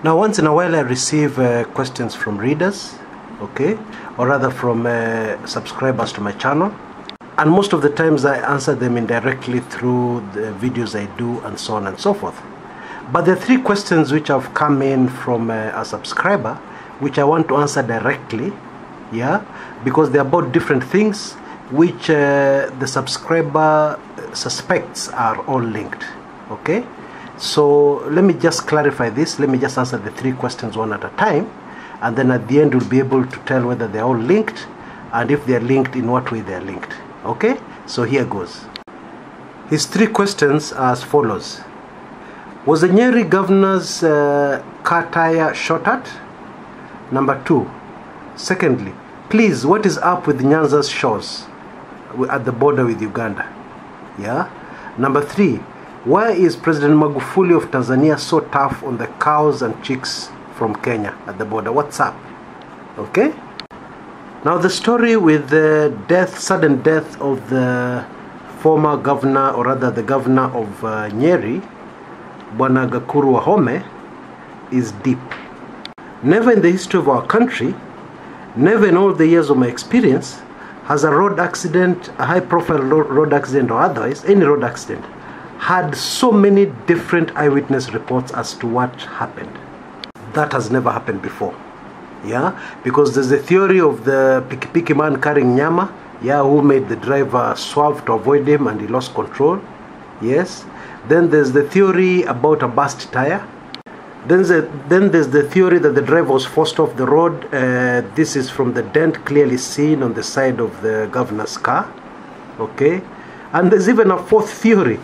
Now, once in a while I receive questions from readers, okay, or rather from subscribers to my channel, and most of the times I answer them indirectly through the videos I do and so on and so forth. But there are 3 questions which have come in from a subscriber which I want to answer directly, yeah, because they're about different things which the subscriber suspects are all linked, okay. So let me just clarify this. Let me just answer the 3 questions one at a time, and then at the end we'll be able to tell whether they're all linked, and if they're linked, in what way they're linked. Okay, so here goes. His 3 questions are as follows. Was the Nyeri governor's car tire shot at? Number 2. Secondly, please, what is up with Nyanza's shores at the border with Uganda? Yeah. Number 3, why is President Magufuli of Tanzania so tough on the cows and chicks from Kenya at the border? What's up? Okay. Now the story with the sudden death of the former governor, or rather the governor of Nyeri, Bwana Gakuru Wahome, is deep. Never in the history of our country, never in all the years of my experience, has a road accident, a high-profile road accident or otherwise, any road accident, had so many different eyewitness reports as to what happened. That has never happened before. Yeah, because there's a theory of the piki man carrying nyama, yeah, who made the driver swerve to avoid him and he lost control. Yes. Then there's the theory about a burst tire. Then there's the theory that the driver was forced off the road. This is from the dent clearly seen on the side of the governor's car. Okay. And there's even a 4th theory,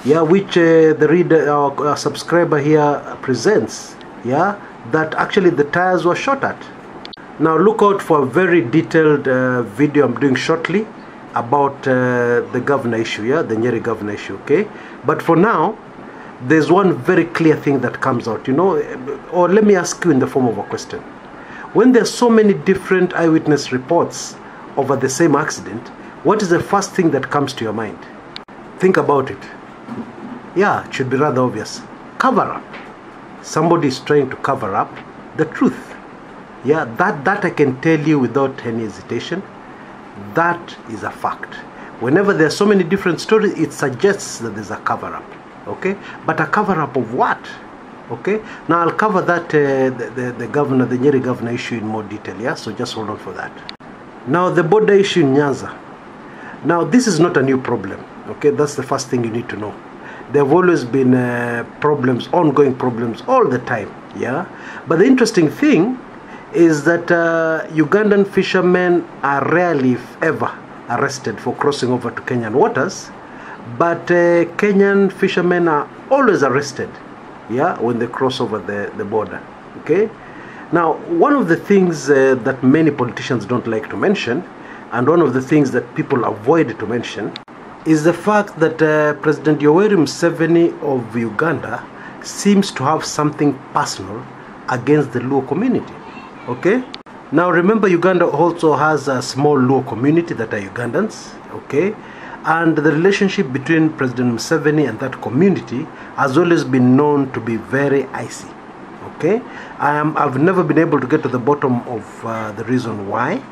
yeah, which the reader or subscriber here presents, yeah, that actually the tires were shot at. Now look out for a very detailed video I'm doing shortly about the governor issue, yeah, the Nyeri governor issue, okay. But for now, there's one very clear thing that comes out, you know, or let me ask you in the form of a question. When there's so many different eyewitness reports over the same accident, what is the first thing that comes to your mind? Think about it. Yeah, it should be rather obvious. Cover up. Somebody is trying to cover up the truth. Yeah, that I can tell you without any hesitation. That is a fact. Whenever there are so many different stories, it suggests that there's a cover-up. Okay, but a cover-up of what? Okay, now I'll cover that the Nyeri governor issue in more detail. Yeah, so just hold on for that. Now the border issue in Nyanza. Now this is not a new problem. Okay, that's the first thing you need to know. There have always been problems, ongoing problems all the time. Yeah, but the interesting thing is that Ugandan fishermen are rarely, if ever, arrested for crossing over to Kenyan waters, but Kenyan fishermen are always arrested, yeah, when they cross over the border. Okay. Now, one of the things that many politicians don't like to mention, and one of the things that people avoid to mention, is the fact that President Yoweri Museveni of Uganda seems to have something personal against the Luo community. Okay. Now remember, Uganda also has a small Luo community that are Ugandans. Okay. And the relationship between President Museveni and that community has always been known to be very icy. Okay. I've never been able to get to the bottom of the reason why,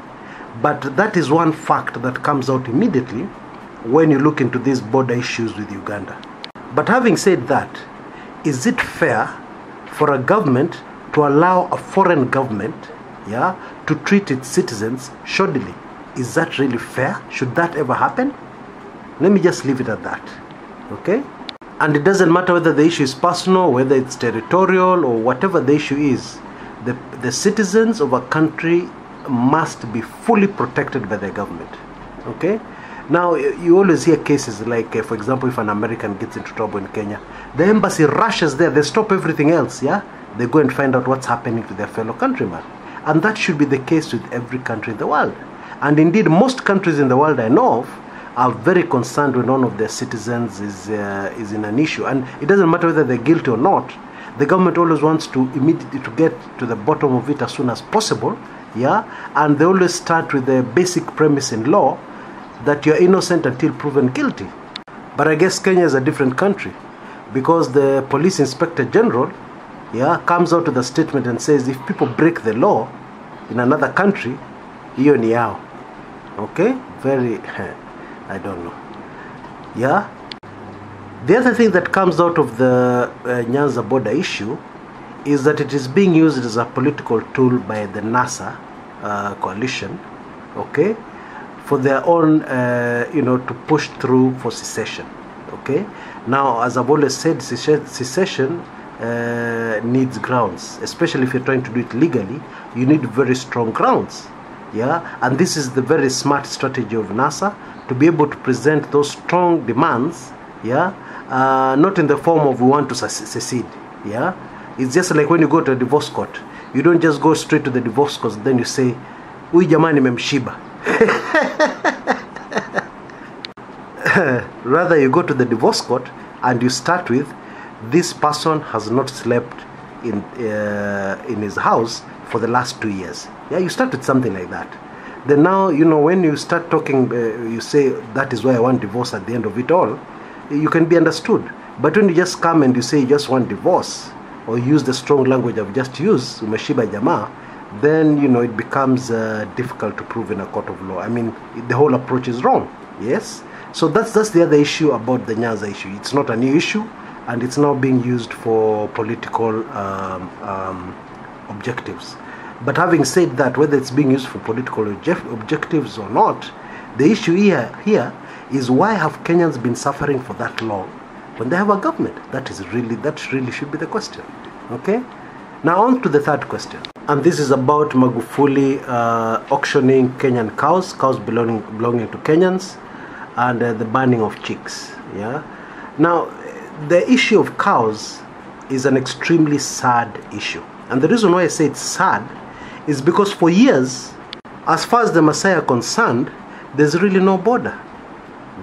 but that is one fact that comes out immediately when you look into these border issues with Uganda. But having said that, is it fair for a government to allow a foreign government, yeah, to treat its citizens shoddily? Is that really fair? Should that ever happen? Let me just leave it at that. Okay? And it doesn't matter whether the issue is personal, whether it's territorial, or whatever the issue is. The citizens of a country must be fully protected by their government. Okay? Now, you always hear cases like, for example, if an American gets into trouble in Kenya, the embassy rushes there, they stop everything else, yeah? They go and find out what's happening to their fellow countrymen. And that should be the case with every country in the world. And indeed, most countries in the world I know of are very concerned when one of their citizens is in an issue. And it doesn't matter whether they're guilty or not. The government always wants to immediately to get to the bottom of it as soon as possible, yeah? And they always start with the basic premise in law that you're innocent until proven guilty. But I guess Kenya is a different country, because the police inspector general yeah, comes out with a statement and says if people break the law in another country, hiyo ni yao. Okay, very I don't know. Yeah. The other thing that comes out of the Nyanza border issue is that it is being used as a political tool by the NASA coalition, okay, for their own, to push through for secession, okay. Now, as I've always said, secession needs grounds, especially if you're trying to do it legally. You need very strong grounds, yeah, and this is the very smart strategy of NASA to be able to present those strong demands, yeah, not in the form of we want to secede, yeah. It's just like when you go to a divorce court. You don't just go straight to the divorce court, then you say, "Huyu jamani memshiba." Rather, you go to the divorce court and you start with, "This person has not slept in his house for the last 2 years." Yeah, you start with something like that. Then now, when you start talking, you say, "That is why I want divorce." At the end of it all, you can be understood. But when you just come and you say you just want divorce, or use the strong language I've just used, umeshiba jamaa, then it becomes difficult to prove in a court of law. I mean, the whole approach is wrong. Yes, so that's the other issue about the Nyanza issue. It's not a new issue, and it's now being used for political objectives. But having said that, whether it's being used for political objectives or not, the issue here is, why have Kenyans been suffering for that long when they have a government? That really should be the question. Okay, now on to the third question, and this is about Magufuli auctioning Kenyan cows belonging to Kenyans, and the banning of chicks. Yeah, now the issue of cows is an extremely sad issue, and the reason why I say it's sad is because for years, as far as the Masai are concerned, there's really no border.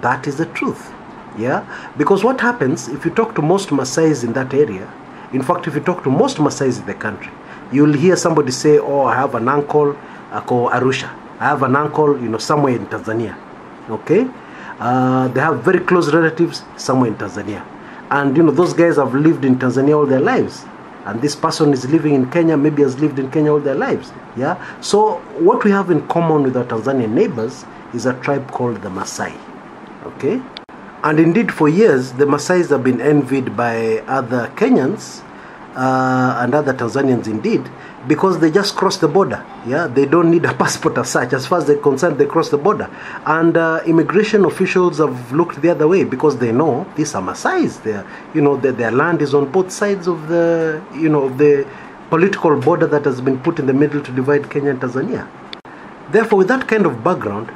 That is the truth. Yeah, because what happens if you talk to most Masais in that area, in fact, if you talk to most Masais in the country, you'll hear somebody say, "Oh, I have an uncle, ako Arusha. I have an uncle, somewhere in Tanzania." Okay, they have very close relatives somewhere in Tanzania, and those guys have lived in Tanzania all their lives, and this person is living in Kenya, maybe has lived in Kenya all their lives. Yeah, so what we have in common with our Tanzanian neighbors is a tribe called the Masai. Okay. And indeed, for years, the Masais have been envied by other Kenyans and other Tanzanians indeed, because they just cross the border. Yeah, they don't need a passport as such. As far as they're concerned, they cross the border. And immigration officials have looked the other way because they know these are Masais. Their land is on both sides of the, the political border that has been put in the middle to divide Kenya and Tanzania. Therefore, with that kind of background,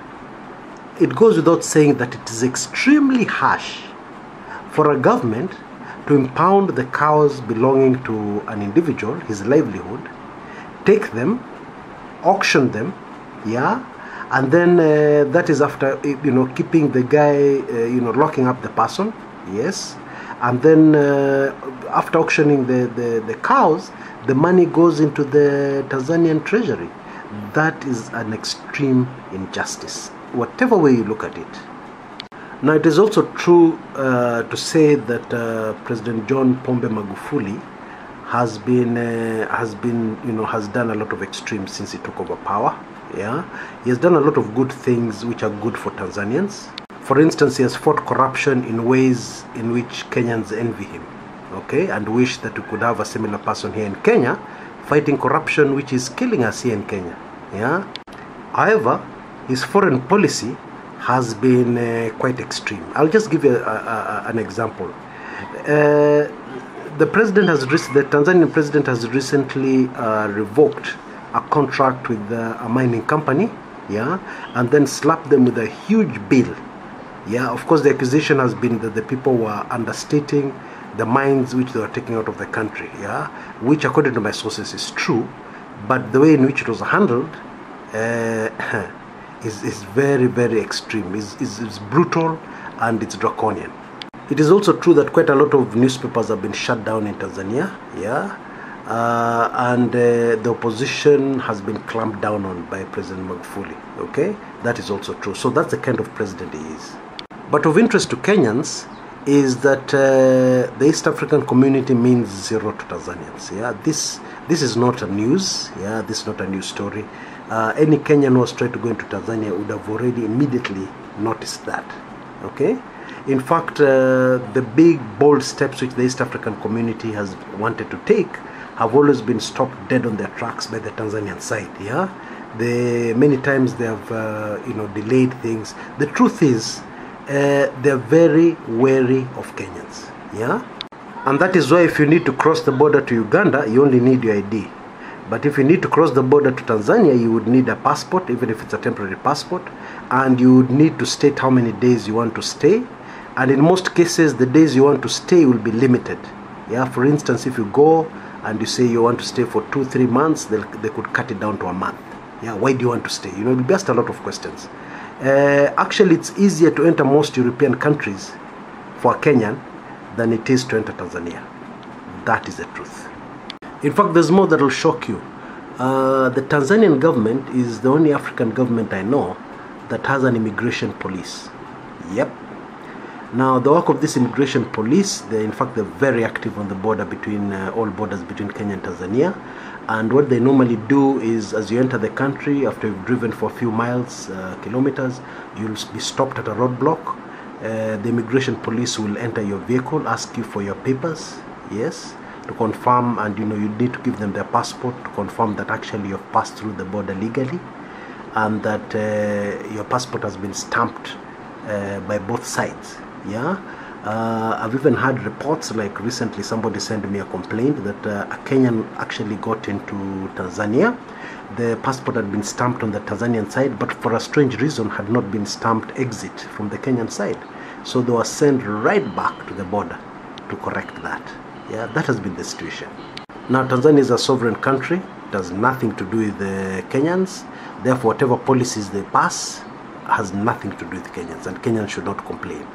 it goes without saying that it is extremely harsh for a government to impound the cows belonging to an individual, his livelihood, take them, auction them, yeah, and then that is after keeping the guy, locking up the person, yes, and then after auctioning the cows, the money goes into the Tanzanian treasury. That is an extreme injustice, whatever way you look at it. Now, it is also true to say that President John Pombe Magufuli has done a lot of extremes since he took over power. Yeah, he has done a lot of good things which are good for Tanzanians. For instance, he has fought corruption in ways in which Kenyans envy him, okay, and wish that we could have a similar person here in Kenya fighting corruption which is killing us here in Kenya. Yeah. However, his foreign policy has been quite extreme. I'll just give you an example. The Tanzanian president has recently revoked a contract with a mining company, yeah, and then slapped them with a huge bill. Yeah, of course, the accusation has been that the people were understating the mines which they were taking out of the country, yeah, which according to my sources is true, but the way in which it was handled is very, very extreme, is brutal, and it's draconian. It is also true that quite a lot of newspapers have been shut down in Tanzania, yeah, and the opposition has been clamped down on by President Magufuli, okay? That is also true. So that's the kind of president he is. But of interest to Kenyans is that the East African community means zero to Tanzanians. Yeah, this is not a news. Yeah, this is not a news story. Any Kenyan who was trying to go into Tanzania would have already immediately noticed that. Okay. In fact, the big bold steps which the East African community has wanted to take have always been stopped dead on their tracks by the Tanzanian side. Yeah, many times they have delayed things. The truth is, they're very wary of Kenyans. Yeah, and that is why if you need to cross the border to Uganda, you only need your ID. But if you need to cross the border to Tanzania, you would need a passport, even if it's a temporary passport, and you would need to state how many days you want to stay. And in most cases, the days you want to stay will be limited. Yeah, for instance, if you go and you say you want to stay for 2-3 months, they could cut it down to a month. Yeah, why do you want to stay? You'll be asked a lot of questions. Actually, it's easier to enter most European countries for a Kenyan than it is to enter Tanzania. That is the truth. In fact, there's more that will shock you. The Tanzanian government is the only African government I know that has an immigration police. Yep. Now, the work of this immigration police, they're very active on the border between all borders between Kenya and Tanzania. And what they normally do is, as you enter the country, after you've driven for a few miles, kilometers, you'll be stopped at a roadblock. The immigration police will enter your vehicle, ask you for your papers, yes, to confirm, and you need to give them their passport to confirm that actually you've passed through the border legally, and that your passport has been stamped by both sides. Yeah, I've even had reports, like recently somebody sent me a complaint that a Kenyan actually got into Tanzania. The passport had been stamped on the Tanzanian side, but for a strange reason had not been stamped exit from the Kenyan side. So they were sent right back to the border to correct that. Yeah, that has been the situation. Now, Tanzania is a sovereign country. It has nothing to do with the Kenyans. Therefore, whatever policies they pass has nothing to do with Kenyans, and Kenyans should not complain.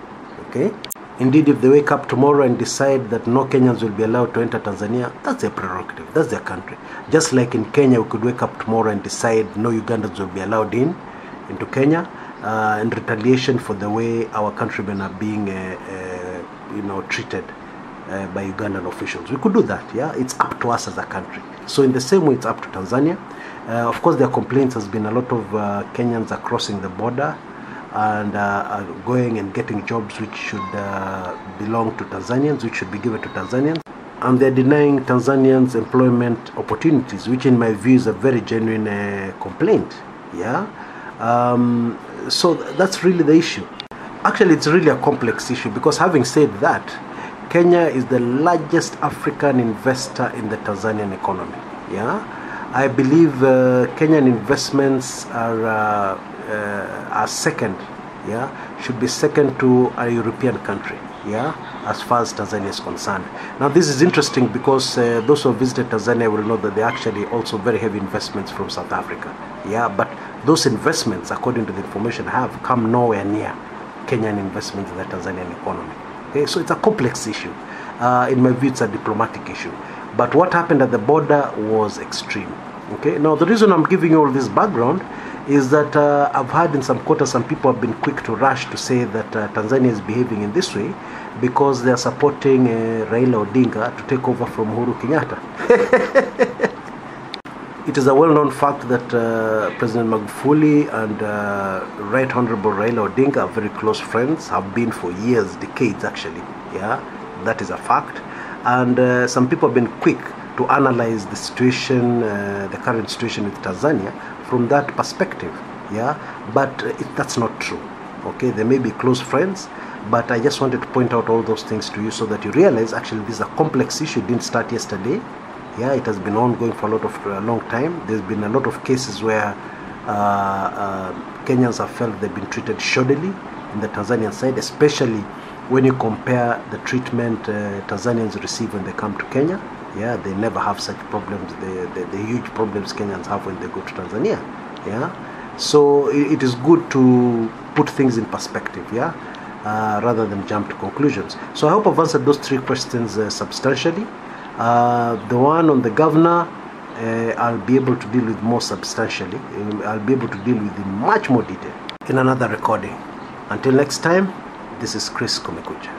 Okay? Indeed, if they wake up tomorrow and decide that no Kenyans will be allowed to enter Tanzania, that's their prerogative, that's their country. Just like in Kenya, we could wake up tomorrow and decide no Ugandans will be allowed into Kenya, in retaliation for the way our countrymen are being treated by Ugandan officials. We could do that. Yeah, it's up to us as a country. So in the same way, it's up to Tanzania. Of course, their complaints has been a lot of Kenyans are crossing the border and are going and getting jobs which should belong to Tanzanians, which should be given to Tanzanians, and they're denying Tanzanians employment opportunities, which in my view is a very genuine complaint. Yeah, so that's really the issue. Actually, it's really a complex issue, because having said that, Kenya is the largest African investor in the Tanzanian economy. Yeah, I believe Kenyan investments are second, yeah, should be second to a European country, yeah, as far as Tanzania is concerned. Now, this is interesting because those who have visited Tanzania will know that they are actually also very heavy investments from South Africa, yeah, but those investments, according to the information I have, come nowhere near Kenyan investments in the Tanzanian economy. Okay, so it's a complex issue. In my view, it's a diplomatic issue. But what happened at the border was extreme. Okay, now the reason I'm giving you all this background is that I've heard in some quarters some people have been quick to rush to say that Tanzania is behaving in this way because they are supporting Raila Odinga to take over from Uhuru Kenyatta. It is a well-known fact that President Magufuli and Right Honorable Raila Odinga are very close friends, have been for years, decades actually. Yeah, that is a fact. And some people have been quick to analyze the situation, the current situation with Tanzania from that perspective. Yeah, but that's not true. Okay, they may be close friends, but I just wanted to point out all those things to you so that you realize actually this is a complex issue. It didn't start yesterday. Yeah, it has been ongoing for a long time. There's been a lot of cases where Kenyans have felt they've been treated shoddily in the Tanzanian side, especially when you compare the treatment Tanzanians receive when they come to Kenya. Yeah, they never have such problems, the huge problems Kenyans have when they go to Tanzania. Yeah, so it is good to put things in perspective, yeah, rather than jump to conclusions. So I hope I've answered those three questions substantially. The one on the governor, I'll be able to deal with more substantially. I'll be able to deal with in much more detail in another recording. Until next time, this is Chris Komekucha.